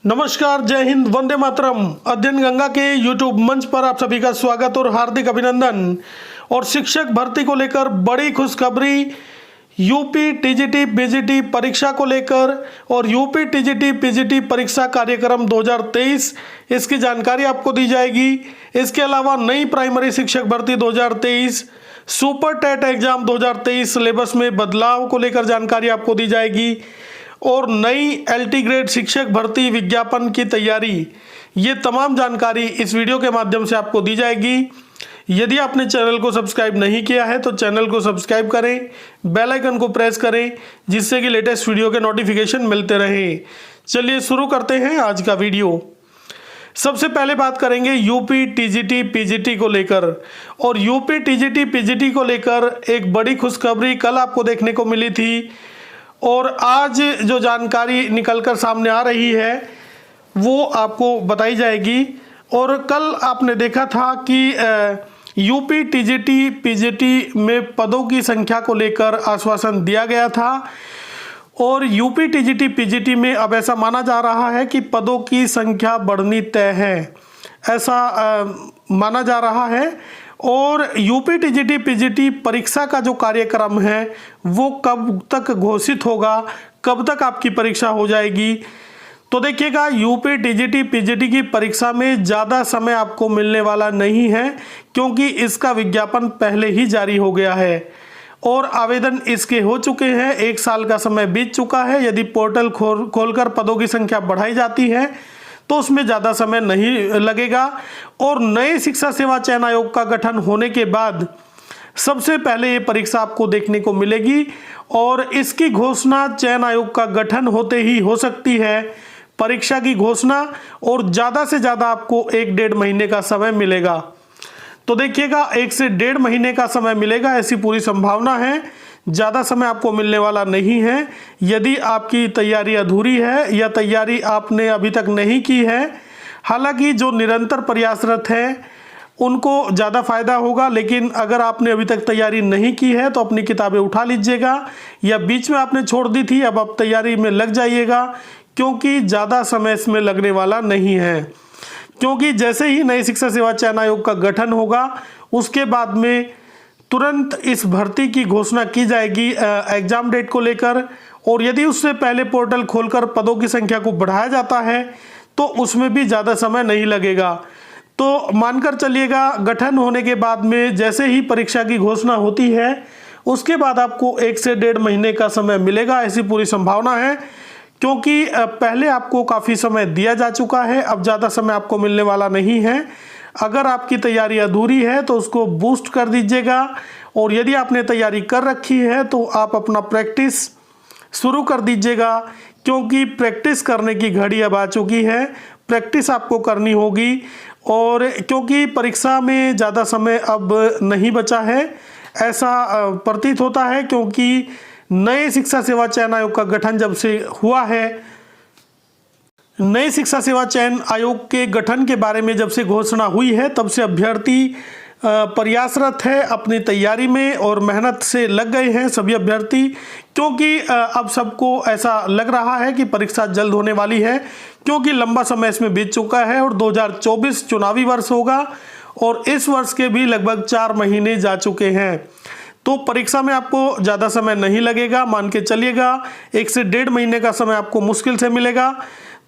नमस्कार, जय हिंद, वंदे मातरम। अध्ययन गंगा के यूट्यूब मंच पर आप सभी का स्वागत और हार्दिक अभिनंदन। और शिक्षक भर्ती को लेकर बड़ी खुशखबरी, यूपी टीजीटी पीजीटी परीक्षा को लेकर और यूपी टीजीटी पीजीटी परीक्षा कार्यक्रम 2023 इसकी जानकारी आपको दी जाएगी। इसके अलावा नई प्राइमरी शिक्षक भर्ती 2023, सुपर टेट एग्जाम 2023 सिलेबस में बदलाव को लेकर जानकारी आपको दी जाएगी और नई एलटी ग्रेड शिक्षक भर्ती विज्ञापन की तैयारी, ये तमाम जानकारी इस वीडियो के माध्यम से आपको दी जाएगी। यदि आपने चैनल को सब्सक्राइब नहीं किया है तो चैनल को सब्सक्राइब करें, बेल आइकन को प्रेस करें, जिससे कि लेटेस्ट वीडियो के नोटिफिकेशन मिलते रहें। चलिए शुरू करते हैं आज का वीडियो। सबसे पहले बात करेंगे यूपी टीजीटी पीजीटी को लेकर। और यूपी टीजीटी पीजीटी को लेकर एक बड़ी खुशखबरी कल आपको देखने को मिली थी और आज जो जानकारी निकलकर सामने आ रही है वो आपको बताई जाएगी। और कल आपने देखा था कि यूपी टीजीटी पीजीटी में पदों की संख्या को लेकर आश्वासन दिया गया था और यूपी टीजीटी पीजीटी में अब ऐसा माना जा रहा है कि पदों की संख्या बढ़नी तय है, ऐसा माना जा रहा है। और यूपी टीजीटी पीजीटी परीक्षा का जो कार्यक्रम है वो कब तक घोषित होगा, कब तक आपकी परीक्षा हो जाएगी, तो देखिएगा यूपी टीजीटी पीजीटी की परीक्षा में ज़्यादा समय आपको मिलने वाला नहीं है, क्योंकि इसका विज्ञापन पहले ही जारी हो गया है और आवेदन इसके हो चुके हैं। 1 साल का समय बीत चुका है। यदि पोर्टल खोलकर पदों की संख्या बढ़ाई जाती है तो उसमें ज़्यादा समय नहीं लगेगा। और नए शिक्षा सेवा चयन आयोग का गठन होने के बाद सबसे पहले ये परीक्षा आपको देखने को मिलेगी और इसकी घोषणा चयन आयोग का गठन होते ही हो सकती है, परीक्षा की घोषणा, और ज़्यादा से ज़्यादा आपको 1-1.5 महीने का समय मिलेगा। तो देखिएगा 1 से 1.5 महीने का समय मिलेगा, ऐसी पूरी संभावना है। ज़्यादा समय आपको मिलने वाला नहीं है। यदि आपकी तैयारी अधूरी है या तैयारी आपने अभी तक नहीं की है, हालांकि जो निरंतर प्रयासरत हैं उनको ज़्यादा फायदा होगा, लेकिन अगर आपने अभी तक तैयारी नहीं की है तो अपनी किताबें उठा लीजिएगा, या बीच में आपने छोड़ दी थी अब आप तैयारी में लग जाइएगा, क्योंकि ज़्यादा समय इसमें लगने वाला नहीं है। क्योंकि जैसे ही नई शिक्षा सेवा चयन आयोग का गठन होगा उसके बाद में तुरंत इस भर्ती की घोषणा की जाएगी एग्जाम डेट को लेकर। और यदि उससे पहले पोर्टल खोलकर पदों की संख्या को बढ़ाया जाता है तो उसमें भी ज़्यादा समय नहीं लगेगा। तो मानकर चलिएगा गठन होने के बाद में जैसे ही परीक्षा की घोषणा होती है उसके बाद आपको 1 से 1.5 महीने का समय मिलेगा, ऐसी पूरी संभावना है। क्योंकि पहले आपको काफ़ी समय दिया जा चुका है, अब ज़्यादा समय आपको मिलने वाला नहीं है। अगर आपकी तैयारी अधूरी है तो उसको बूस्ट कर दीजिएगा, और यदि आपने तैयारी कर रखी है तो आप अपना प्रैक्टिस शुरू कर दीजिएगा, क्योंकि प्रैक्टिस करने की घड़ी अब आ चुकी है। प्रैक्टिस आपको करनी होगी, और क्योंकि परीक्षा में ज़्यादा समय अब नहीं बचा है, ऐसा प्रतीत होता है। क्योंकि नए शिक्षा सेवा चयन आयोग का गठन जब से हुआ है, नए शिक्षा सेवा चयन आयोग के गठन के बारे में जब से घोषणा हुई है तब से अभ्यर्थी प्रयासरत है अपनी तैयारी में और मेहनत से लग गए हैं सभी अभ्यर्थी। क्योंकि अब सबको ऐसा लग रहा है कि परीक्षा जल्द होने वाली है, क्योंकि लंबा समय इसमें बीत चुका है और 2024 चुनावी वर्ष होगा और इस वर्ष के भी लगभग 4 महीने जा चुके हैं। तो परीक्षा में आपको ज़्यादा समय नहीं लगेगा, मान के चलिएगा 1 से 1.5 महीने का समय आपको मुश्किल से मिलेगा।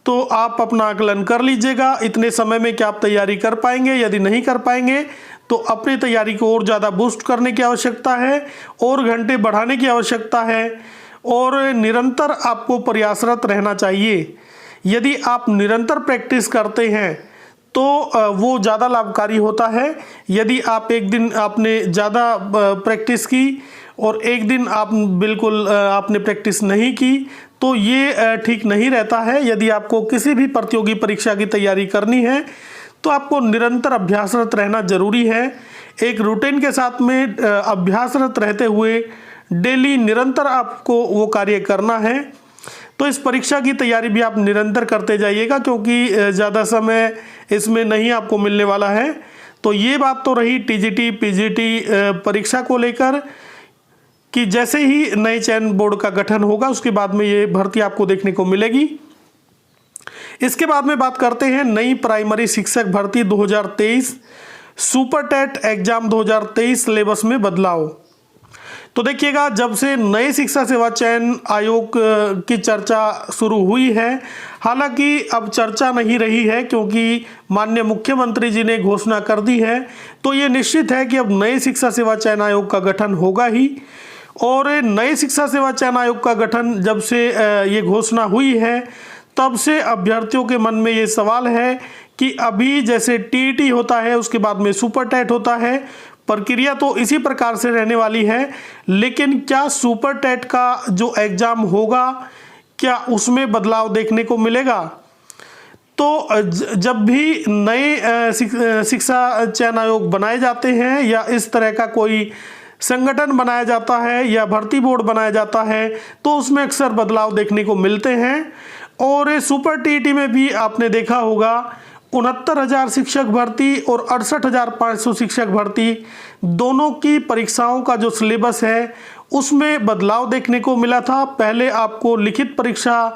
तो आप अपना आकलन कर लीजिएगा इतने समय में क्या आप तैयारी कर पाएंगे। यदि नहीं कर पाएंगे तो अपनी तैयारी को और ज़्यादा बूस्ट करने की आवश्यकता है, और घंटे बढ़ाने की आवश्यकता है, और निरंतर आपको प्रयासरत रहना चाहिए। यदि आप निरंतर प्रैक्टिस करते हैं तो वो ज़्यादा लाभकारी होता है। यदि आप एक दिन आपने ज़्यादा प्रैक्टिस की और एक दिन आप बिल्कुल आपने प्रैक्टिस नहीं की तो ये ठीक नहीं रहता है। यदि आपको किसी भी प्रतियोगी परीक्षा की तैयारी करनी है तो आपको निरंतर अभ्यासरत रहना जरूरी है। एक रूटीन के साथ में अभ्यासरत रहते हुए डेली निरंतर आपको वो कार्य करना है। तो इस परीक्षा की तैयारी भी आप निरंतर करते जाइएगा, क्योंकि ज़्यादा समय इसमें नहीं आपको मिलने वाला है। तो ये बात तो रही टीजीटी पीजीटी परीक्षा को लेकर कि जैसे ही नए चयन बोर्ड का गठन होगा उसके बाद में ये भर्ती आपको देखने को मिलेगी। इसके बाद में बात करते हैं नई प्राइमरी शिक्षक भर्ती 2023 सुपर टेट एग्जाम 2023 सिलेबस में बदलाव। तो देखिएगा, जब से नए शिक्षा सेवा चयन आयोग की चर्चा शुरू हुई है, हालांकि अब चर्चा नहीं रही है क्योंकि माननीय मुख्यमंत्री जी ने घोषणा कर दी है, तो ये निश्चित है कि अब नए शिक्षा सेवा चयन आयोग का गठन होगा ही। और नए शिक्षा सेवा चयन आयोग का गठन जब से ये घोषणा हुई है, तब से अभ्यर्थियों के मन में ये सवाल है कि अभी जैसे टीईटी होता है, उसके बाद में सुपर टेट होता है, प्रक्रिया तो इसी प्रकार से रहने वाली है, लेकिन क्या सुपर टेट का जो एग्ज़ाम होगा क्या उसमें बदलाव देखने को मिलेगा? तो जब भी नए शिक्षा चयन आयोग बनाए जाते हैं या इस तरह का कोई संगठन बनाया जाता है या भर्ती बोर्ड बनाया जाता है, तो उसमें अक्सर बदलाव देखने को मिलते हैं। और सुपर टीईटी में भी आपने देखा होगा 69,000 शिक्षक भर्ती और 68,500 शिक्षक भर्ती, दोनों की परीक्षाओं का जो सिलेबस है उसमें बदलाव देखने को मिला था। पहले आपको लिखित परीक्षा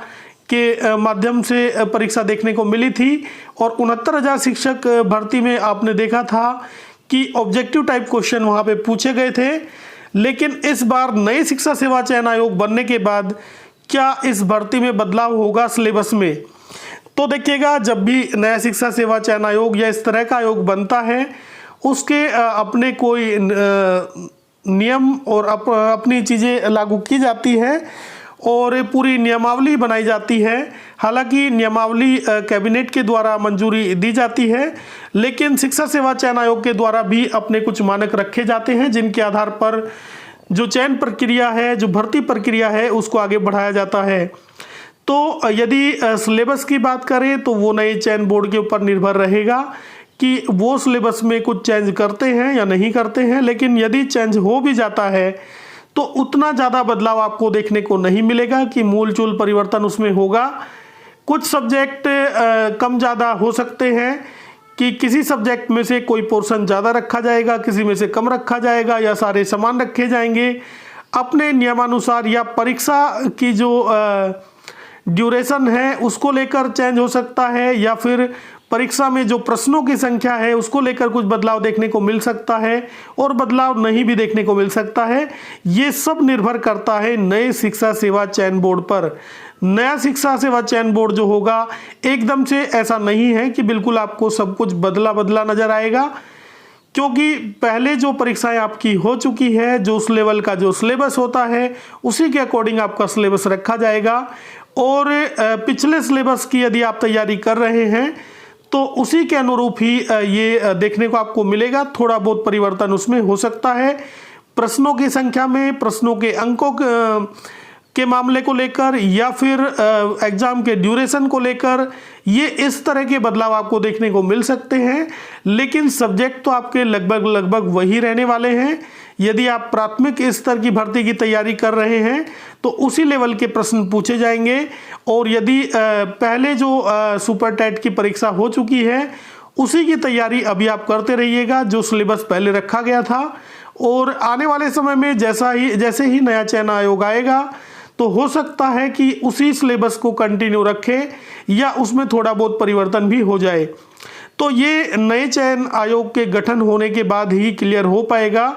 के माध्यम से परीक्षा देखने को मिली थी और 69,000 शिक्षक भर्ती में आपने देखा था कि ऑब्जेक्टिव टाइप क्वेश्चन वहाँ पे पूछे गए थे। लेकिन इस बार नई शिक्षा सेवा चयन आयोग बनने के बाद क्या इस भर्ती में बदलाव होगा सिलेबस में? तो देखिएगा, जब भी नया शिक्षा सेवा चयन आयोग या इस तरह का आयोग बनता है, उसके अपने कोई नियम और अपनी चीज़ें लागू की जाती हैं और पूरी नियमावली बनाई जाती है। हालांकि नियमावली कैबिनेट के द्वारा मंजूरी दी जाती है, लेकिन शिक्षा सेवा चयन आयोग के द्वारा भी अपने कुछ मानक रखे जाते हैं, जिनके आधार पर जो चयन प्रक्रिया है, जो भर्ती प्रक्रिया है, उसको आगे बढ़ाया जाता है। तो यदि सिलेबस की बात करें तो वो नए चयन बोर्ड के ऊपर निर्भर रहेगा कि वो सिलेबस में कुछ चेंज करते हैं या नहीं करते हैं। लेकिन यदि चेंज हो भी जाता है तो उतना ज़्यादा बदलाव आपको देखने को नहीं मिलेगा कि मूल चूल परिवर्तन उसमें होगा। कुछ सब्जेक्ट कम ज़्यादा हो सकते हैं कि किसी सब्जेक्ट में से कोई पोर्शन ज़्यादा रखा जाएगा, किसी में से कम रखा जाएगा, या सारे समान रखे जाएंगे अपने नियमानुसार, या परीक्षा की जो ड्यूरेशन है उसको लेकर चेंज हो सकता है, या फिर परीक्षा में जो प्रश्नों की संख्या है उसको लेकर कुछ बदलाव देखने को मिल सकता है और बदलाव नहीं भी देखने को मिल सकता है। ये सब निर्भर करता है नए शिक्षा सेवा चयन बोर्ड पर। नया शिक्षा सेवा चयन बोर्ड जो होगा, एकदम से ऐसा नहीं है कि बिल्कुल आपको सब कुछ बदला बदला नजर आएगा, क्योंकि पहले जो परीक्षाएं आपकी हो चुकी है, जो उस लेवल का जो सिलेबस होता है उसी के अकॉर्डिंग आपका सिलेबस रखा जाएगा। और पिछले सिलेबस की यदि आप तैयारी कर रहे हैं तो उसी के अनुरूप ही ये देखने को आपको मिलेगा। थोड़ा बहुत परिवर्तन उसमें हो सकता है प्रश्नों की संख्या में, प्रश्नों के अंकों के मामले को लेकर, या फिर एग्जाम के ड्यूरेशन को लेकर। ये इस तरह के बदलाव आपको देखने को मिल सकते हैं, लेकिन सब्जेक्ट तो आपके लगभग वही रहने वाले हैं। यदि आप प्राथमिक स्तर की भर्ती की तैयारी कर रहे हैं तो उसी लेवल के प्रश्न पूछे जाएंगे, और यदि पहले जो सुपर टेट की परीक्षा हो चुकी है उसी की तैयारी अभी आप करते रहिएगा, जो सिलेबस पहले रखा गया था। और आने वाले समय में जैसे ही नया चयन आयोग आएगा तो हो सकता है कि उसी सिलेबस को कंटिन्यू रखे या उसमें थोड़ा बहुत परिवर्तन भी हो जाए। तो ये नए चयन आयोग के गठन होने के बाद ही क्लियर हो पाएगा।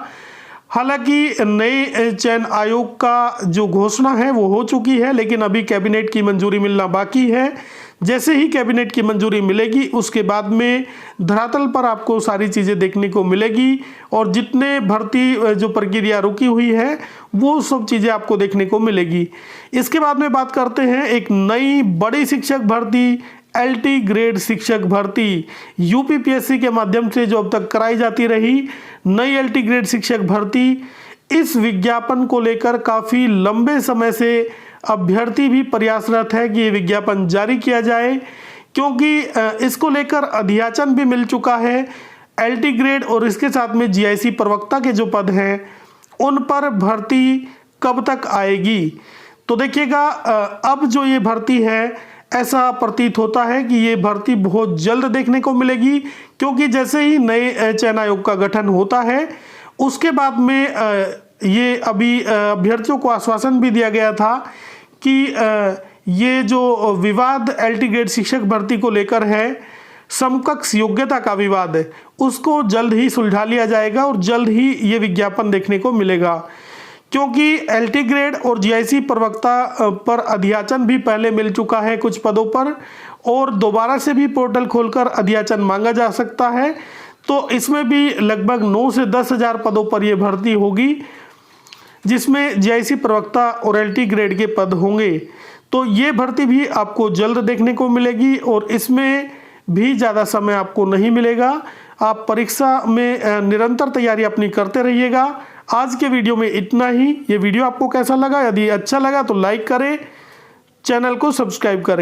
हालांकि नए चयन आयोग का जो घोषणा है वो हो चुकी है, लेकिन अभी कैबिनेट की मंजूरी मिलना बाकी है। जैसे ही कैबिनेट की मंजूरी मिलेगी उसके बाद में धरातल पर आपको सारी चीज़ें देखने को मिलेगी, और जितने भर्ती जो प्रक्रिया रुकी हुई है वो सब चीज़ें आपको देखने को मिलेगी। इसके बाद में बात करते हैं एक नई बड़ी शिक्षक भर्ती, एलटी ग्रेड शिक्षक भर्ती। यूपीपीएससी के माध्यम से जो अब तक कराई जाती रही नई एलटी ग्रेड शिक्षक भर्ती, इस विज्ञापन को लेकर काफ़ी लंबे समय से अभ्यर्थी भी प्रयासरत है कि ये विज्ञापन जारी किया जाए, क्योंकि इसको लेकर अधियाचन भी मिल चुका है। एलटी ग्रेड और इसके साथ में जीआईसी प्रवक्ता के जो पद हैं उन पर भर्ती कब तक आएगी? तो देखिएगा, अब जो ये भर्ती है ऐसा प्रतीत होता है कि ये भर्ती बहुत जल्द देखने को मिलेगी, क्योंकि जैसे ही नए चयन आयोग का गठन होता है उसके बाद में ये अभी अभ्यर्थियों को आश्वासन भी दिया गया था कि ये जो विवाद एलटी ग्रेड शिक्षक भर्ती को लेकर है, समकक्ष योग्यता का विवाद है, उसको जल्द ही सुलझा लिया जाएगा और जल्द ही ये विज्ञापन देखने को मिलेगा। क्योंकि एलटी ग्रेड और जीआईसी प्रवक्ता पर अध्याचन भी पहले मिल चुका है कुछ पदों पर, और दोबारा से भी पोर्टल खोलकर अध्याचन मांगा जा सकता है। तो इसमें भी लगभग 9 से 10 हज़ार पदों पर यह भर्ती होगी, जिसमें जीआईसी प्रवक्ता और एलटी ग्रेड के पद होंगे। तो ये भर्ती भी आपको जल्द देखने को मिलेगी और इसमें भी ज़्यादा समय आपको नहीं मिलेगा। आप परीक्षा में निरंतर तैयारी अपनी करते रहिएगा। आज के वीडियो में इतना ही। ये वीडियो आपको कैसा लगा? यदि अच्छा लगा तो लाइक करें, चैनल को सब्सक्राइब करें।